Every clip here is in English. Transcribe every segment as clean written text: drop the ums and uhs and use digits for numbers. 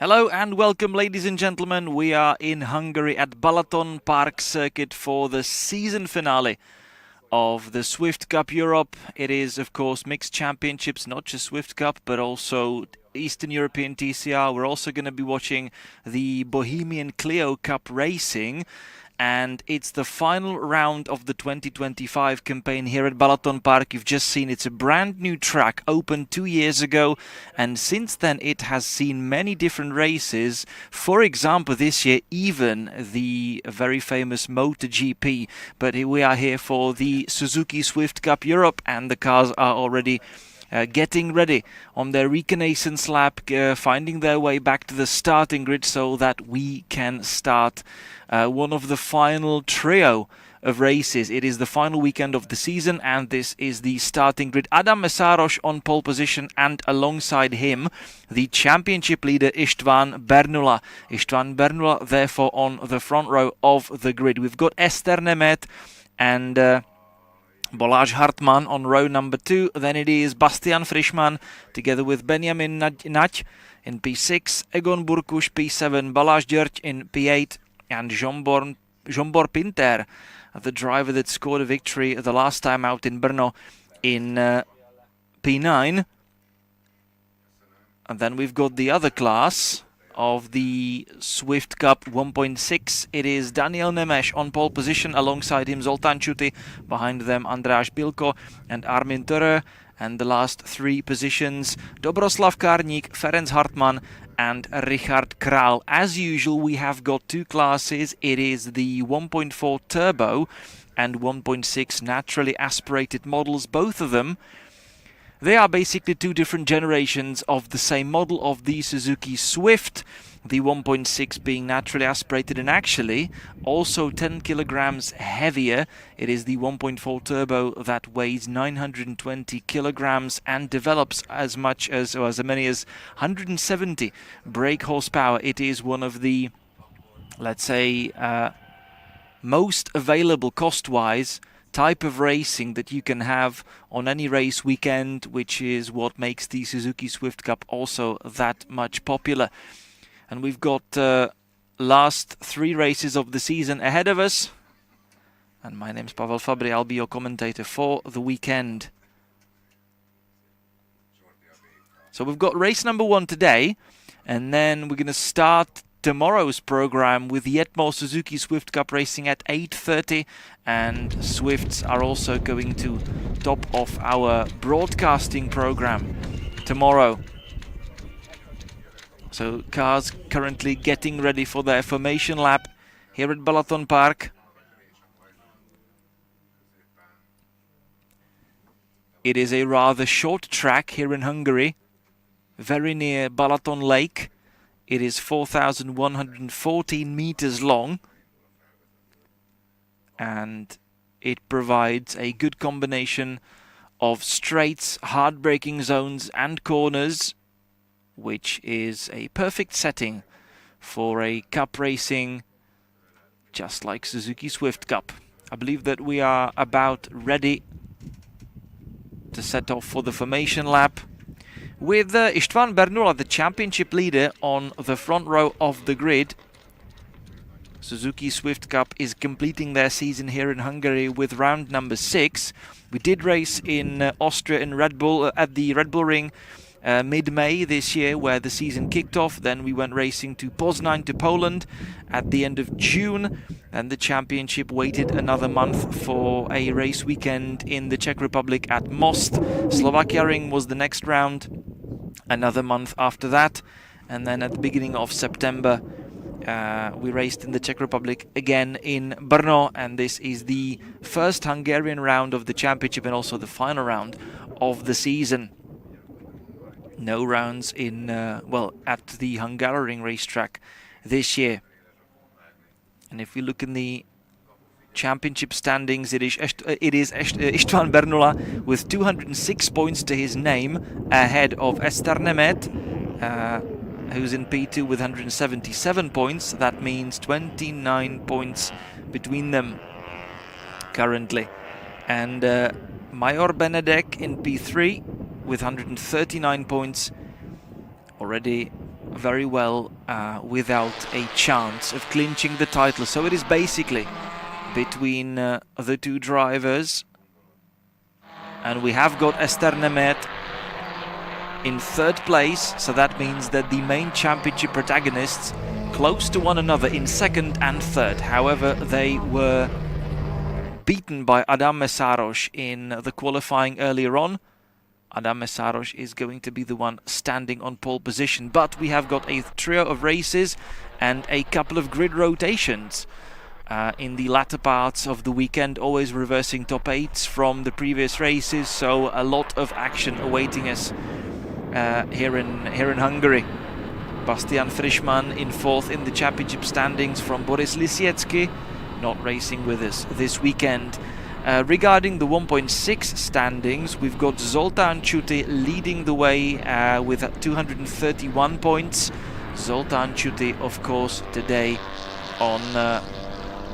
Hello and welcome, ladies and gentlemen. We are in Hungary at Balaton Park Circuit for the season finale of the Swift Cup Europe. It is, of course, mixed championships, not just Swift Cup, but also Eastern European TCR. We're also going to be watching the Bohemian Clio Cup racing. And it's the final round of the 2025 campaign here at Balaton Park. You've just seen it's a brand new track, opened 2 years ago, and since then it has seen many different races. For example, this year even the very famous MotoGP, but we are here for the Suzuki Swift Cup Europe, and the cars are already getting ready on their reconnaissance lap, finding their way back to the starting grid so that we can start one of the final trio of races. It is the final weekend of the season, and this is the starting grid. Adam Mesaros on pole position, and alongside him the championship leader István Bernula. István Bernula therefore on the front row of the grid. We've got Eszter Nemet and Balázs Hartmann on row number 2. Then it is Bastian Frischmann together with Benjamin Nagy in P6, Egon Burkus P7, Balázs György in P8, and Zsombor Pinter, the driver that scored a victory the last time out in Brno, in P9. And then we've got the other class of the Swift Cup 1.6. It is Daniel Nemes on pole position, alongside him Zoltán Csuti, behind them András Bilko and Armin Törő, and the last 3 positions Dobroslav Karník, Ferenc Hartmann and Richard Kral. As usual, we have got 2 classes. It is the 1.4 turbo and 1.6 naturally aspirated models. Both of them, they are basically 2 different generations of the same model of the Suzuki Swift, the 1.6 being naturally aspirated and actually also 10 kilograms heavier. It is the 1.4 turbo that weighs 920 kilograms and develops as much as, or as many as 170 brake horsepower. It is one of the, let's say, most available cost-wise type of racing that you can have on any race weekend, which is what makes the Suzuki Swift Cup also that much popular. And we've got last 3 races of the season ahead of us. And my name's Pavel Fabry. I'll be your commentator for the weekend. So we've got race number 1 today, and then we're going to start tomorrow's program with the Yetmo Suzuki Swift Cup racing at 8:30, and Swifts are also going to top off our broadcasting program tomorrow. So cars currently getting ready for their formation lap here at Balaton Park. It is a rather short track here in Hungary, very near Balaton Lake. It is 4,114 meters long, and it provides a good combination of straights, hard braking zones and corners, which is a perfect setting for a cup racing just like Suzuki Swift Cup. I believe that we are about ready to set off for the formation lap, with István Bernula, the championship leader, on the front row of the grid. Suzuki Swift Cup is completing their season here in Hungary with round number 6. We did race in Austria in Red Bull at the Red Bull Ring mid-May this year, where the season kicked off. Then we went racing to Poznań, to Poland, at the end of June, and the championship waited another month for a race weekend in the Czech Republic at Most. Slovakia Ring was the next round, another month after that, and then at the beginning of September we raced in the Czech Republic again in Brno, and this is the first Hungarian round of the championship and also the final round of the season. No rounds in, at the Hungaroring racetrack this year. And if we look in the championship standings, it is István Bernula with 206 points to his name, ahead of Eszter Nemet, who's in P2 with 177 points. That means 29 points between them currently. And Major Benedek in P3 with 139 points. already very well without a chance of clinching the title. So it is basically between the two drivers. And we have got Ester Nemeth in third place, so that means that the main championship protagonists close to one another in second and third. However, they were beaten by Adam Mesaros in the qualifying earlier on. Adam Mesaros is going to be the one standing on pole position, but we have got a trio of races and a couple of grid rotations in the latter parts of the weekend, always reversing top 8s from the previous races, so a lot of action awaiting us here in Hungary. Bastian Frischmann in fourth in the championship standings from Boris Lisiecki, not racing with us this weekend. Regarding the 1.6 standings, we've got Zoltán Chuty leading the way with 231 points. Zoltán Chuty, of course, today on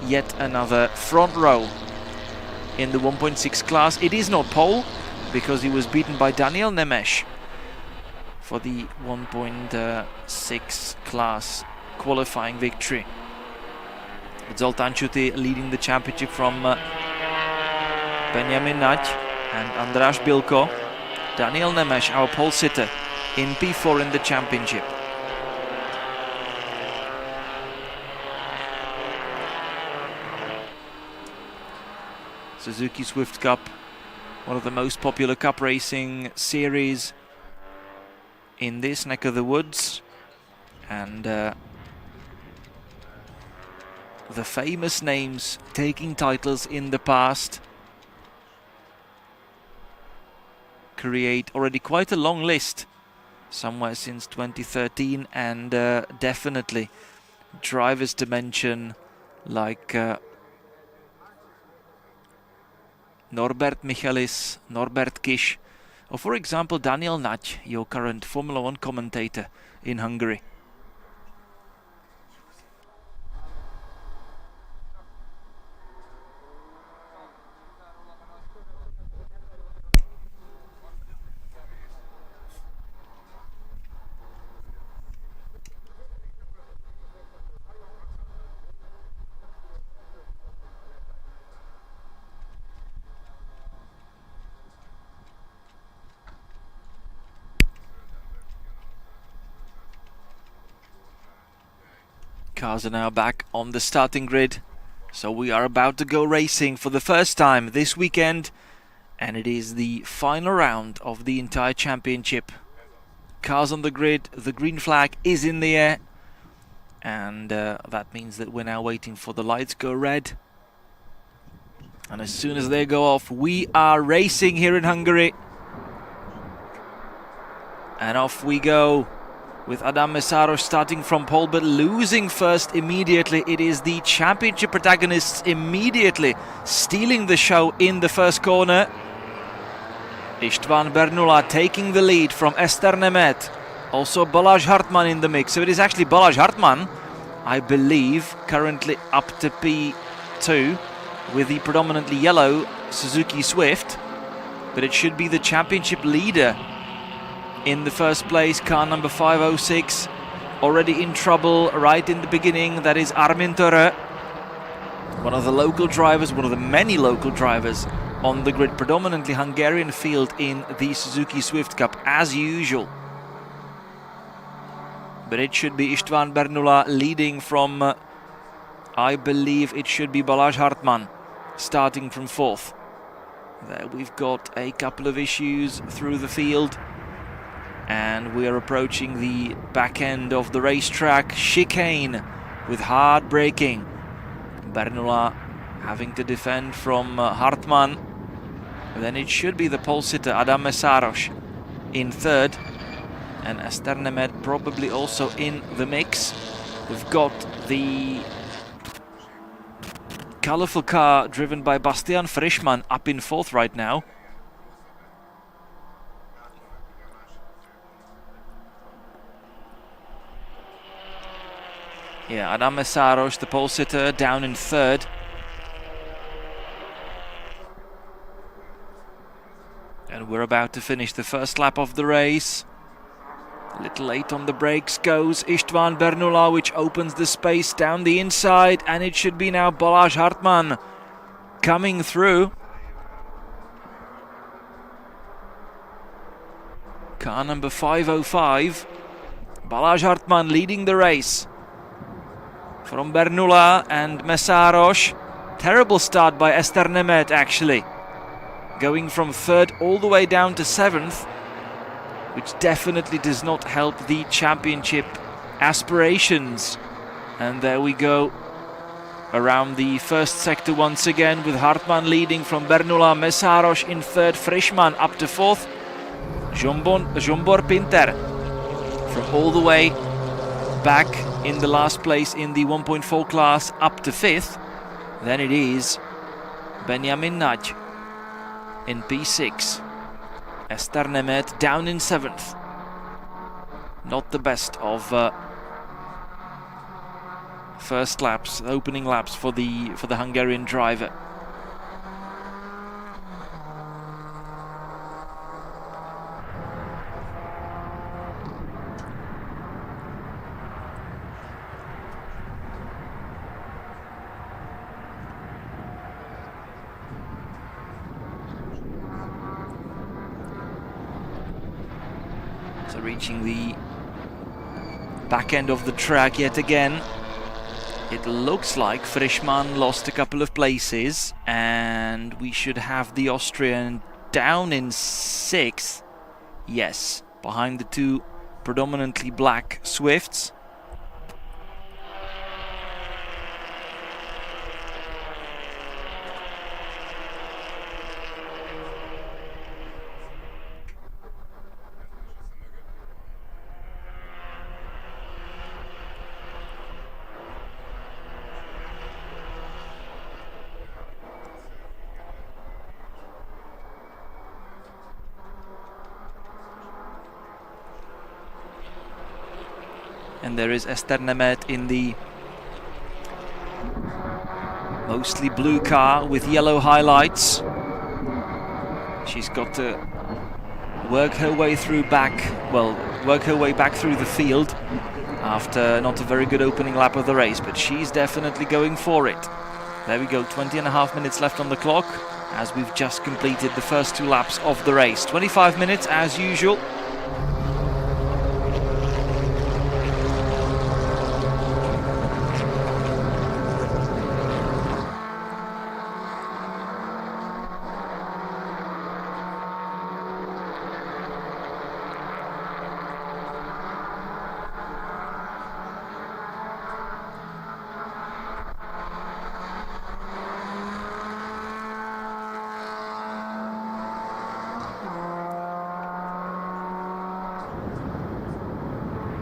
yet another front row in the 1.6 class. It is not pole because he was beaten by Daniel Nemes for the 1.6 class qualifying victory. Zoltán Chuty leading the championship from Benjamin Nať and András Bilko. Daniel Nemes, our pole sitter, in P4 in the championship. Suzuki Swift Cup, one of the most popular cup racing series in this neck of the woods, and the famous names taking titles in the past create already quite a long list, somewhere since 2013, and definitely drivers to mention like Norbert Michaelis, Norbert Kish, or for example Daniel Nať, your current Formula 1 commentator in Hungary. Cars are now back on the starting grid, so we are about to go racing for the first time this weekend, and it is the final round of the entire championship. Cars on the grid, the green flag is in the air, and that means that we're now waiting for the lights go red, and as soon as they go off, we are racing here in Hungary, and off we go. With Adam Mesaros starting from pole but losing first immediately. It is the championship protagonists immediately stealing the show in the first corner. István Bernula taking the lead from Ester Nemeth. Also Balázs Hartmann in the mix. So it is actually Balázs Hartmann, I believe, currently up to P2 with the predominantly yellow Suzuki Swift. But it should be the championship leader in the first place, car number 506, already in trouble right in the beginning. That is Armin Törö, one of the local drivers, one of the many local drivers on the grid, predominantly Hungarian field in the Suzuki Swift Cup as usual. But it should be István Bernula leading from, I believe it should be Balázs Hartmann starting from fourth. There we've got a couple of issues through the field, and we are approaching the back end of the racetrack. Chicane with hard braking. Bernula having to defend from Hartmann. Then it should be the pole sitter Adam Mesaros in third, and Ester Nemeth probably also in the mix. We've got the colourful car driven by Bastian Frischmann up in fourth right now. Yeah, Adam Mesaros, the pole sitter, down in third. And we're about to finish the first lap of the race. A little late on the brakes goes István Bernula, which opens the space down the inside, and it should be now Balázs Hartmann coming through. Car number 505. Balázs Hartmann leading the race from Bernula and Mesáros. Terrible start by Ester Nemet, actually. Going from 3rd all the way down to 7th, which definitely does not help the championship aspirations. And there we go, around the first sector once again, with Hartmann leading from Bernula, Mesáros in 3rd, Frischmann up to 4th, Zsombor Pinter from all the way back in the last place in the 1.4 class up to 5th. Then it is Benjamin Nagy in P6. Ester Nemet down in 7th. Not the best of first laps, opening laps for the Hungarian driver. So reaching the back end of the track yet again. It looks like Frischmann lost a couple of places, and we should have the Austrian down in 6th. Yes, behind the two predominantly black Swifts. And there is Ester Nemet in the mostly blue car with yellow highlights. She's got to work her way back through the field after not a very good opening lap of the race, but she's definitely going for it. There we go, 20.5 minutes left on the clock as we've just completed the first 2 laps of the race. 25 minutes as usual.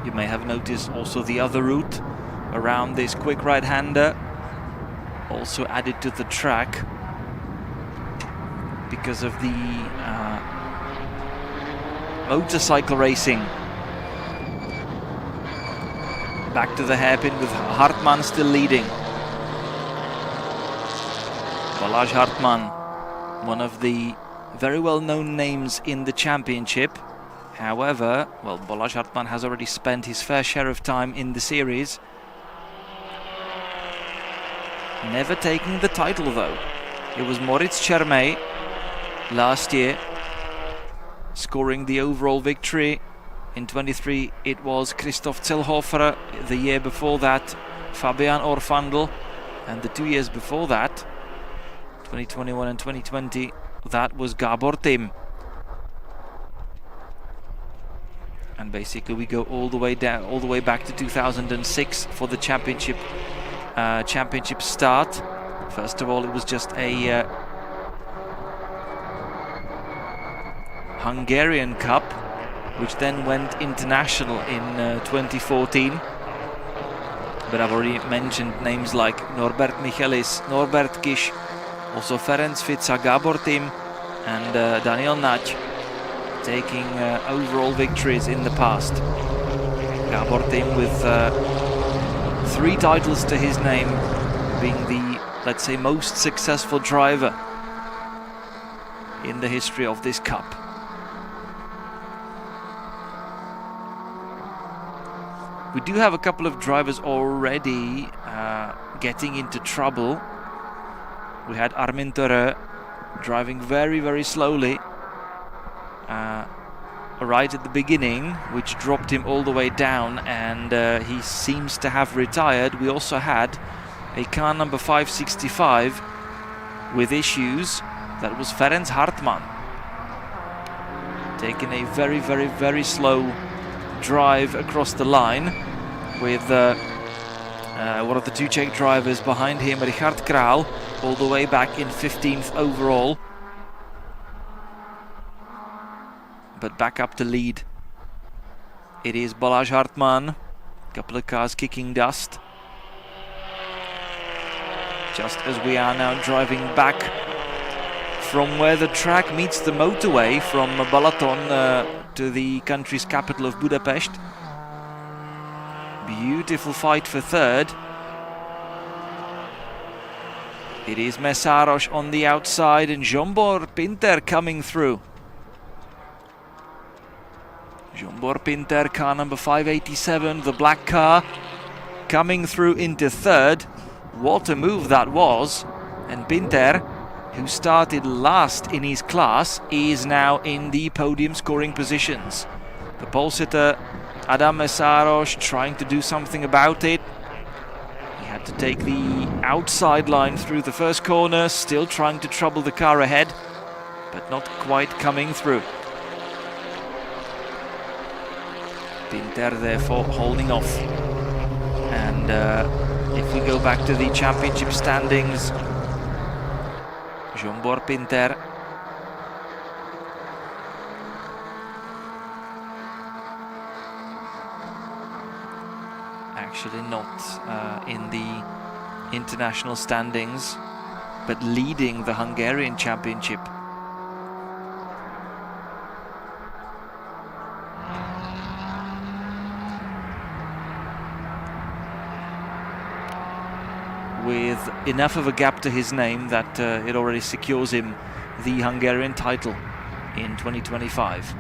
You may have noticed also the other route around this quick right-hander also added to the track because of the motorcycle racing. Back to the hairpin with Hartmann still leading. Balázs Hartmann, one of the very well-known names in the championship. However, well, Balázs Hartmann has already spent his fair share of time in the series. Never taking the title though. It was Moritz Čermej last year scoring the overall victory. In 23 it was Christoph Zellhofer, the year before that Fabian Orfandl, and the 2 years before that, 2021 and 2020, that was Gabor Tim. And basically we go all the way down, all the way back to 2006 for the championship start. First of all, it was just a Hungarian Cup, which then went international in 2014. But I've already mentioned names like Norbert Michelis, Norbert Kiš, also Ferenc Fica, Gabor Tim, and Daniel Nagy, taking overall victories in the past. Gabor Tim with 3 titles to his name, being the, let's say, most successful driver in the history of this cup. We do have a couple of drivers already getting into trouble. We had Armin Törö driving very, very slowly right at the beginning, which dropped him all the way down, and he seems to have retired. We also had a car number 565 with issues. That was Ferenc Hartmann, taking a very, very, very slow drive across the line with one of the two Czech drivers behind him, Richard Král, all the way back in 15th overall. But back up to lead, it is Balázs Hartmann. A couple of cars kicking dust. Just as we are now driving back from where the track meets the motorway from Balaton to the country's capital of Budapest. Beautiful fight for third. It is Mészáros on the outside and Zsombor Pinter coming through. Zsombor Pinter, car number 587, the black car, coming through into third. What a move that was. And Pinter, who started last in his class, is now in the podium scoring positions. The pole sitter Adam Mészáros trying to do something about it. He had to take the outside line through the first corner, still trying to trouble the car ahead, but not quite coming through. Pinter therefore holding off. And if we go back to the championship standings, Zsombor Pinter actually not in the international standings, but leading the Hungarian championship. With enough of a gap to his name that it already secures him the Hungarian title in 2025.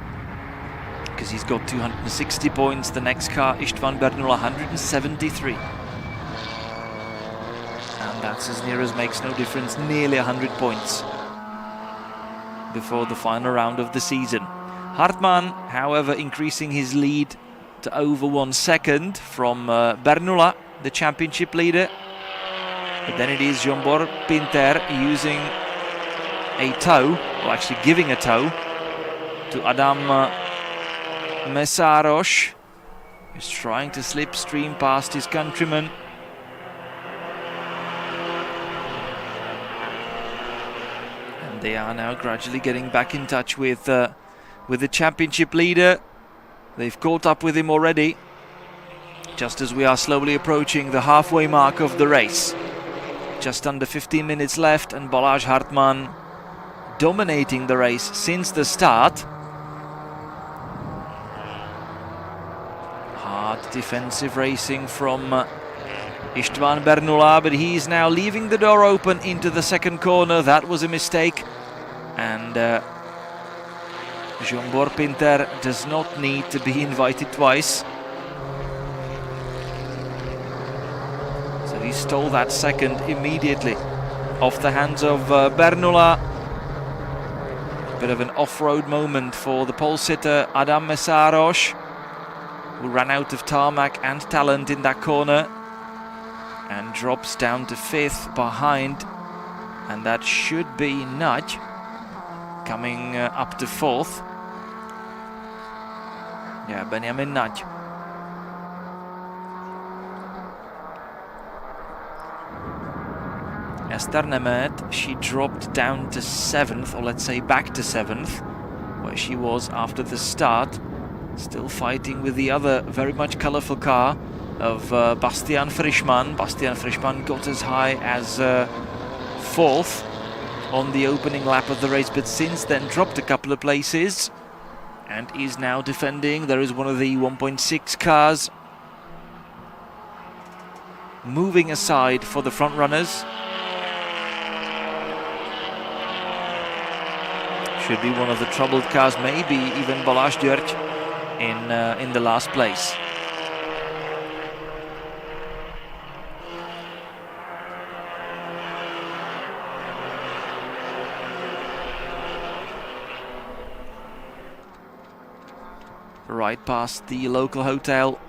Because he's got 260 points. The next car, István Bernula, 173. And that's as near as makes no difference, nearly 100 points before the final round of the season. Hartmann, however, increasing his lead to over 1 second from Bernula, the championship leader. But then it is Zsombor Pinter using a tow, or actually giving a tow, to Adam Mészáros, who's trying to slipstream past his countryman. And they are now gradually getting back in touch with the championship leader. They've caught up with him already, just as we are slowly approaching the halfway mark of the race. Just under 15 minutes left, and Balázs Hartmann dominating the race since the start. Hard defensive racing from István Bernula, but he's now leaving the door open into the second corner. That was a mistake, and Zsombor Pinter does not need to be invited twice. He stole that second immediately off the hands of Bernula. Bit of an off-road moment for the pole sitter Adam Mészáros, who ran out of tarmac and talent in that corner and drops down to 5th behind, and that should be Nagy coming up to 4th. Yeah, Benjamin Nagy. Eszter Nemeth, she dropped down to 7th, or let's say back to 7th, where she was after the start, still fighting with the other very much colourful car of Bastian Frischmann. Bastian Frischmann got as high as 4th on the opening lap of the race, but since then dropped a couple of places and is now defending. There is one of the 1.6 cars moving aside for the front runners. Should be one of the troubled cars, maybe even Balázs György in the last place. right past the local hotel,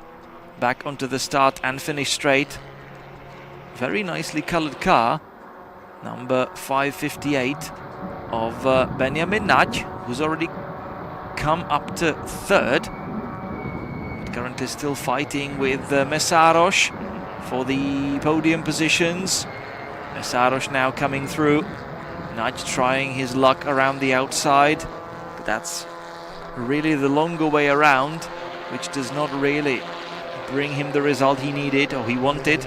back onto the start and finish straight. Very nicely colored car, number 558 of Benjamin Nagy, who's already come up to third. Currently still fighting with Mészáros for the podium positions. Mészáros now coming through. Nagy trying his luck around the outside, but that's really the longer way around, which does not really bring him the result he needed or he wanted.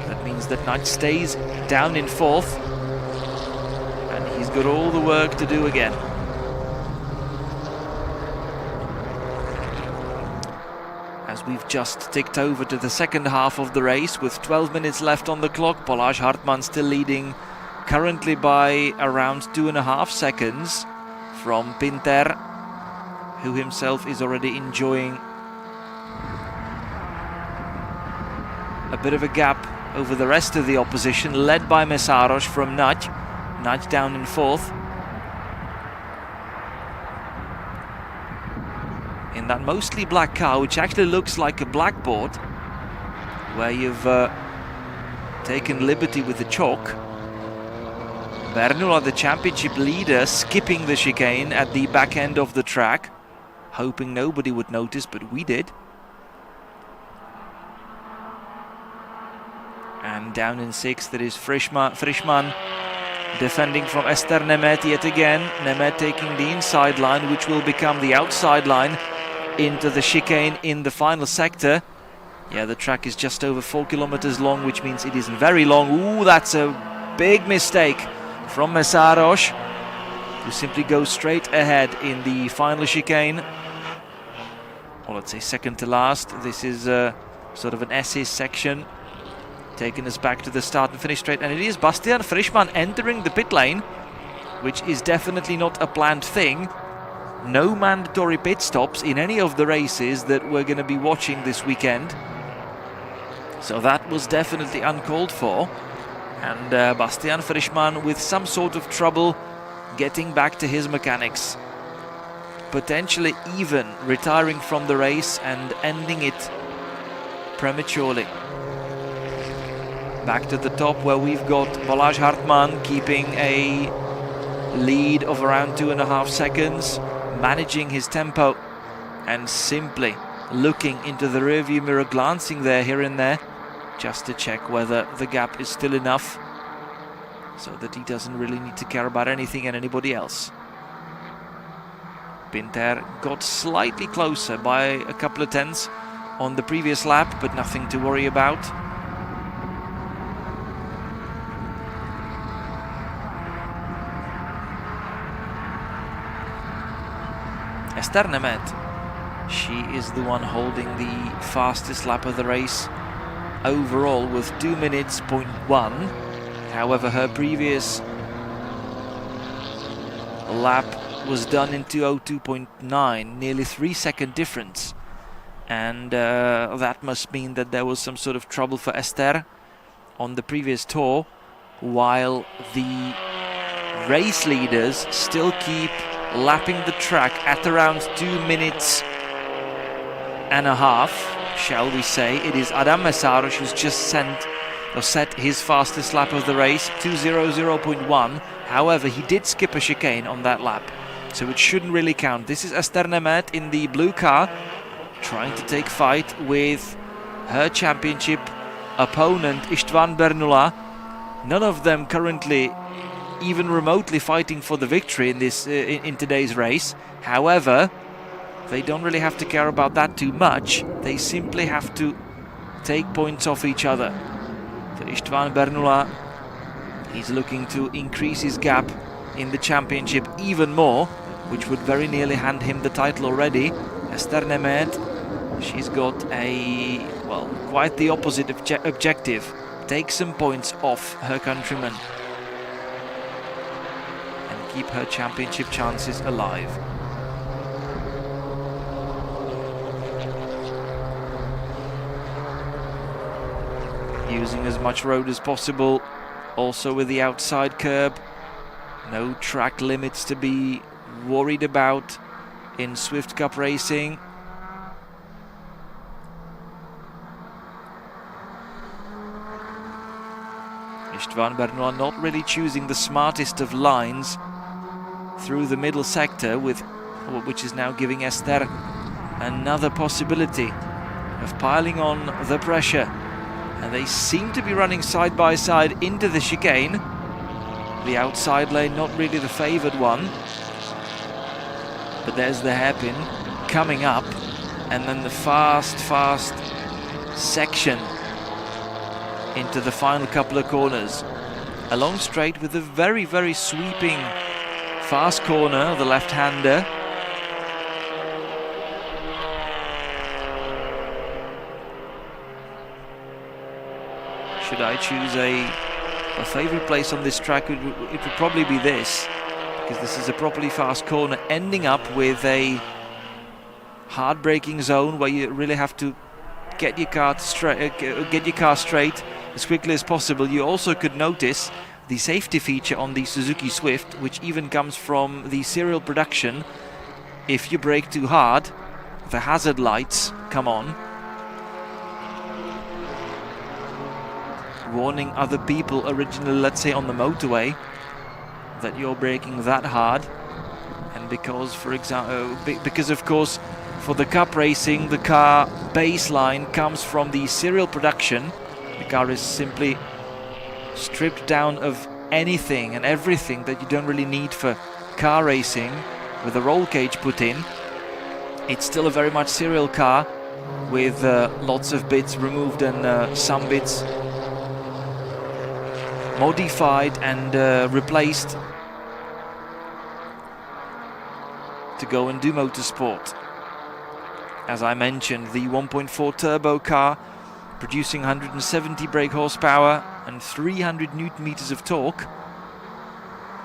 That means that Nagy stays down in fourth, and he's got all the work to do again. As we've just ticked over to the second half of the race with 12 minutes left on the clock, Balázs Hartmann still leading currently by around 2.5 seconds from Pinter, who himself is already enjoying a bit of a gap over the rest of the opposition, led by Mészáros from Nagy. Nagy down in fourth. In that mostly black car, which actually looks like a blackboard, where you've taken liberty with the chalk. Bernula, the championship leader, skipping the chicane at the back end of the track, hoping nobody would notice, but we did. And down in sixth, there is Frischmann defending from Ester Nemet yet again. Nemet taking the inside line, which will become the outside line into the chicane in the final sector. Yeah, the track is just over 4 kilometers long, which means it isn't very long. Ooh, that's a big mistake from Mészáros, who simply goes straight ahead in the final chicane. Or let's say second to last. This is sort of an SS section, taking us back to the start and finish straight. And it is Bastian Frischmann entering the pit lane, which is definitely not a planned thing. No mandatory pit stops in any of the races that we're going to be watching this weekend. So that was definitely uncalled for. And Bastian Frischmann with some sort of trouble getting back to his mechanics. Potentially even retiring from the race and ending it prematurely. Back to the top, where we've got Balázs Hartmann keeping a lead of around 2.5 seconds, managing his tempo and simply looking into the rearview mirror, glancing there here and there just to check whether the gap is still enough so that he doesn't really need to care about anything and anybody else. Pinter got slightly closer by a couple of tenths on the previous lap, but nothing to worry about. Ester Nemet, she is the one holding the fastest lap of the race overall with 2 minutes 0.1. However, her previous lap was done in 2:02.9, nearly 3-second difference. And that must mean that there was some sort of trouble for Ester on the previous tour, while the race leaders still keep lapping the track at around 2 minutes and a half, shall we say. It is Adam Mészáros who's just set his fastest lap of the race, 2:00.1. However, he did skip a chicane on that lap, so it shouldn't really count. This is Ester Nemet in the blue car, trying to take fight with her championship opponent István Bernula. None of them currently even remotely fighting for the victory in this in today's race. However, they don't really have to care about that too much. They simply have to take points off each other. For István Bernula, he's looking to increase his gap in the championship even more, which would very nearly hand him the title already. Ester Nemet, she's got quite the opposite objective. Take some points off her countrymen and keep her championship chances alive. Using as much road as possible, also with the outside curb. No track limits to be worried about in Swift Cup racing. István Bernula not really choosing the smartest of lines through the middle sector, which is now giving Ester another possibility of piling on the pressure. And they seem to be running side by side into the chicane. The outside lane not really the favoured one. But there's the hairpin coming up, and then the fast section into the final couple of corners. A long straight with a very sweeping fast corner, the left-hander. Should I choose a favourite place on this track, it would probably be this, because this is a properly fast corner, ending up with a hard braking zone where you really have to get your car straight as quickly as possible. You also could notice the safety feature on the Suzuki Swift, which even comes from the serial production. If you brake too hard, the hazard lights come on, warning other people originally, let's say on the motorway, that you're braking that hard. And because, for example, because of course for the cup racing the car baseline comes from the serial production, the car is simply stripped down of anything and everything that you don't really need for car racing, with a roll cage put in. It's still a very much serial car with lots of bits removed and some bits modified and replaced to go and do motorsport. As I mentioned, the 1.4 turbo car producing 170 brake horsepower and 300 newton meters of torque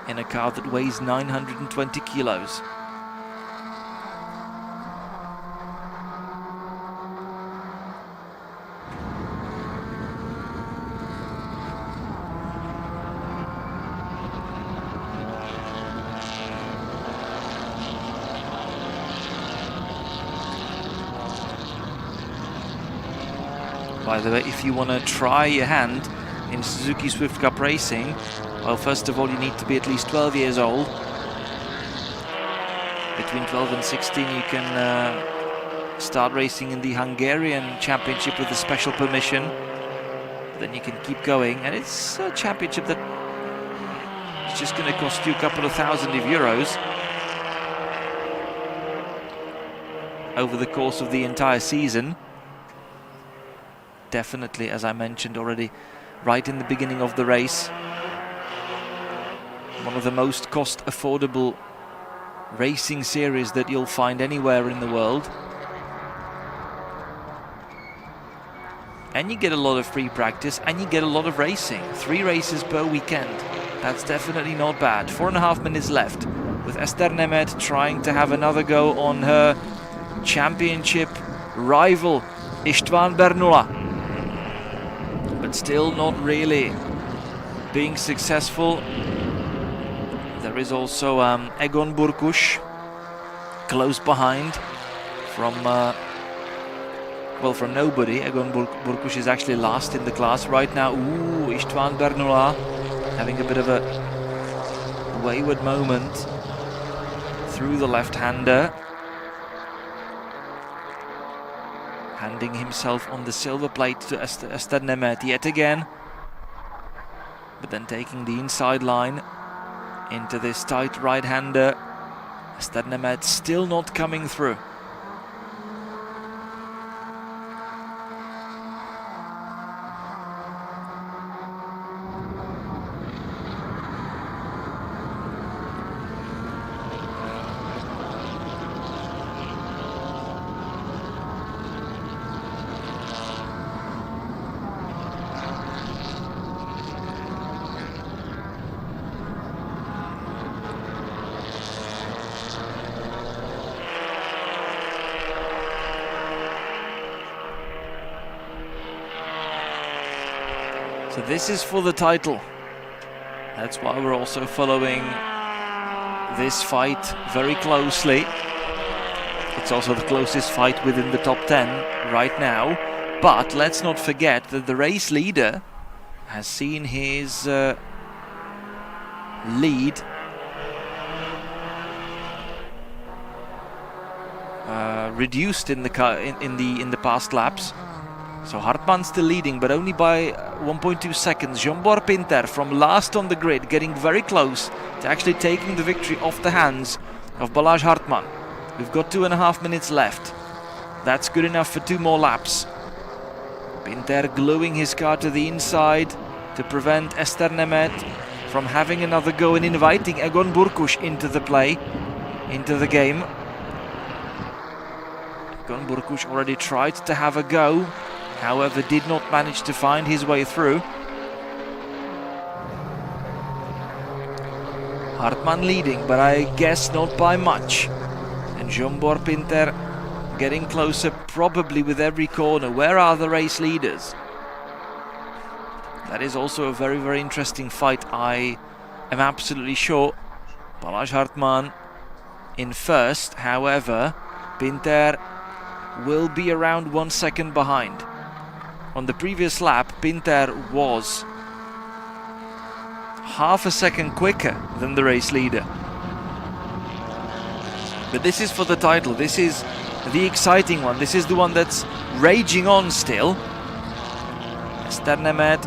in a car that weighs 920 kilos. By the way, if you want to try your hand in Suzuki Swift Cup racing, well, first of all, you need to be at least 12 years old. Between 12 and 16, you can start racing in the Hungarian Championship with a special permission. Then you can keep going, and it's a championship that is just going to cost you a couple of €1,000 over the course of the entire season. Definitely, as I mentioned already, right in the beginning of the race, one of the most cost-affordable racing series that you'll find anywhere in the world. And you get a lot of free practice, and you get a lot of racing. 3 races per weekend. That's definitely not bad. 4.5 minutes left, with Ester Nemeth trying to have another go on her championship rival, István Bernula. But still not really being successful. There is also Egon Burkus close behind from from nobody. Egon Burkus is actually last in the class right now. Ooh, István Bernula having a bit of a wayward moment through the left-hander, handing himself on the silver plate to Ester Nemeth yet again, but then taking the inside line into this tight right-hander. Ester Nemeth still not coming through. So this is for the title. That's why we're also following this fight very closely. It's also the closest fight within the top 10 right now. But let's not forget that the race leader has seen his lead reduced in the past laps. So Hartmann still leading, but only by 1.2 seconds. Zsombor Pinter from last on the grid, getting very close to actually taking the victory off the hands of Balázs Hartmann. We've got 2.5 minutes left. That's good enough for 2 more laps. Pinter gluing his car to the inside to prevent Ester Nemet from having another go and inviting Egon Burkush into the play, into the game. Egon Burkush already tried to have a go, however did not manage to find his way through. Hartmann leading, but I guess not by much. And Zsombor Pinter getting closer probably with every corner. Where are the race leaders? That is also a very, very interesting fight. I am absolutely sure Balázs Hartmann in first. However, Pinter will be around 1 second behind. On the previous lap, Pinter was half a second quicker than the race leader. But this is for the title. This is the exciting one. This is the one that's raging on still. Ester Nemet,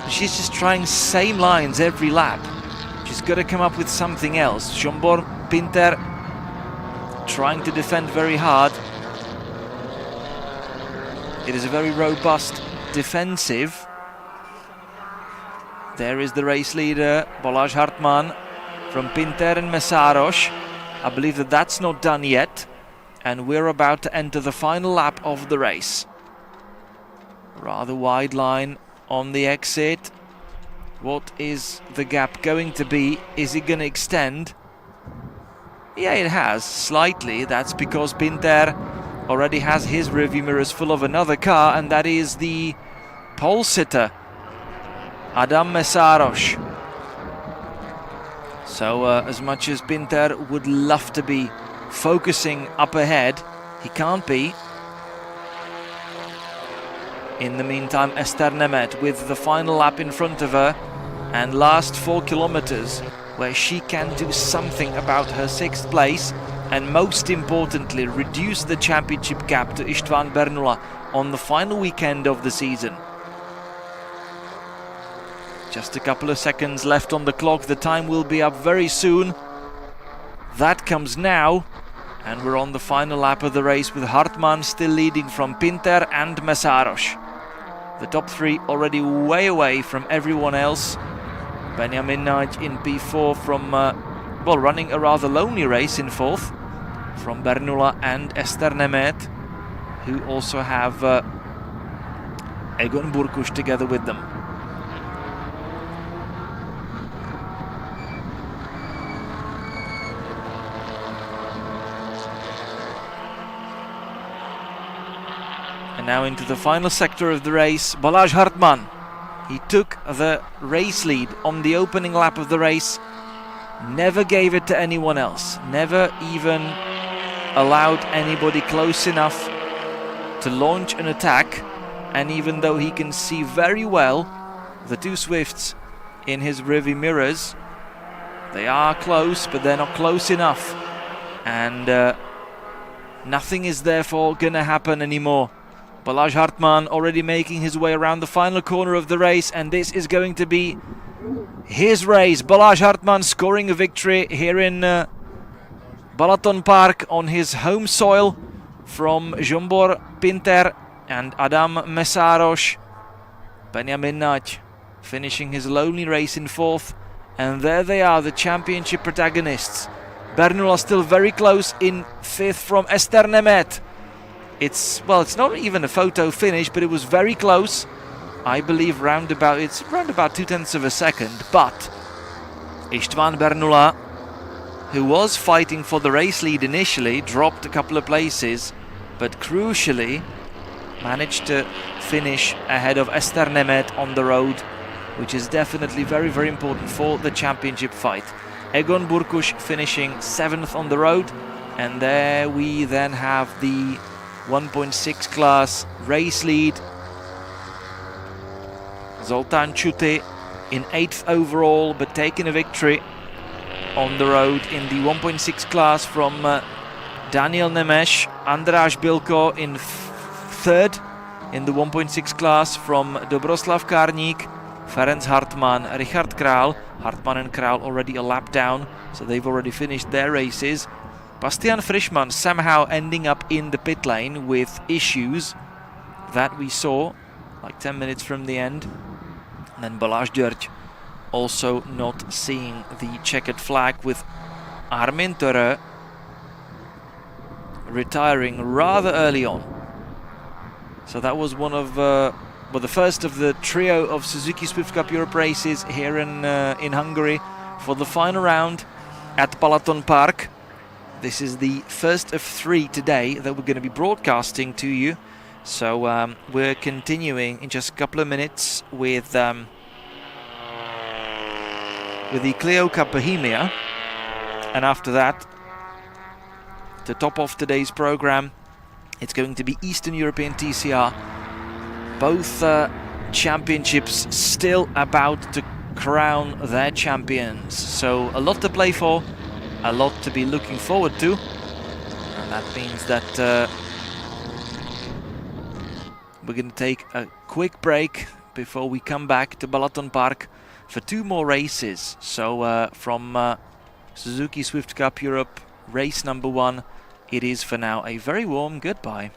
she's just trying same lines every lap. She's got to come up with something else. Zsombor Pinter trying to defend very hard. It is a very robust defensive. There is the race leader, Balázs Hartmann, from Pinter and Mesáros. I believe that that's not done yet, and we're about to enter the final lap of the race. Rather wide line on the exit. What is the gap going to be? Is it going to extend? Yeah, it has, slightly. That's because Pinter already has his rearview mirrors full of another car, and that is the pole sitter, Adam Mesáros. So as much as Pinter would love to be focusing up ahead, he can't be. In the meantime, Ester Nemet with the final lap in front of her and last 4 kilometers where she can do something about her 6th place and most importantly reduce the championship gap to István Bernula on the final weekend of the season. Just a couple of seconds left on the clock. The time will be up very soon. That comes now. And we're on the final lap of the race with Hartmann still leading from Pinter and Mesáros. The top 3 already way away from everyone else. Benjamin Nagy in P4 from, well, running a rather lonely race in 4th. From Bernula and Ester Nemet, who also have Egon Burkush together with them. And now into the final sector of the race, Balázs Hartmann. He took the race lead on the opening lap of the race, never gave it to anyone else, never even allowed anybody close enough to launch an attack. And even though he can see very well the 2 Swifts in his rearview mirrors, they are close, but they're not close enough. And nothing is therefore gonna happen anymore. Balázs Hartmann already making his way around the final corner of the race, and this is going to be his race. Balázs Hartmann scoring a victory here in Balaton Park on his home soil from Zsombor Pinter and Adam Mesáros. Benjamin Nagy finishing his lonely race in 4th, and there they are, the championship protagonists. Bernula still very close in 5th from Ester Nemet. It's not even a photo finish, but it was very close. I believe it's round about 0.2 of a second, but István Bernula, who was fighting for the race lead initially, dropped a couple of places, but crucially managed to finish ahead of Ester Nemet on the road, which is definitely very, very important for the championship fight. Egon Burkush finishing 7th on the road, and there we then have the 1.6 class race lead. Zoltán Chuty in 8th overall, but taking a victory on the road in the 1.6 class from Daniel Nemes. András Bilko in 3rd in the 1.6 class from Dobroslav Karník, Ferenc Hartmann, Richard Král. Hartmann and Král already a lap down, so they've already finished their races. Bastian Frischmann somehow ending up in the pit lane with issues that we saw like 10 minutes from the end. And then Balázs György also not seeing the checkered flag, with Armin Törö retiring rather early on. So that was one of the first of the trio of Suzuki Swift Cup Europe races here in Hungary for the final round at Balaton Park. This is the first of 3 today that we're going to be broadcasting to you. So we're continuing in just a couple of minutes with the Clio Cup Bohemia, and after that, to top off today's program, it's going to be Eastern European TCR. Both championships still about to crown their champions. So a lot to play for, a lot to be looking forward to. And that means that we're going to take a quick break before we come back to Balaton Park for 2 more races. So from Suzuki Swift Cup Europe race number 1, it is for now a very warm goodbye.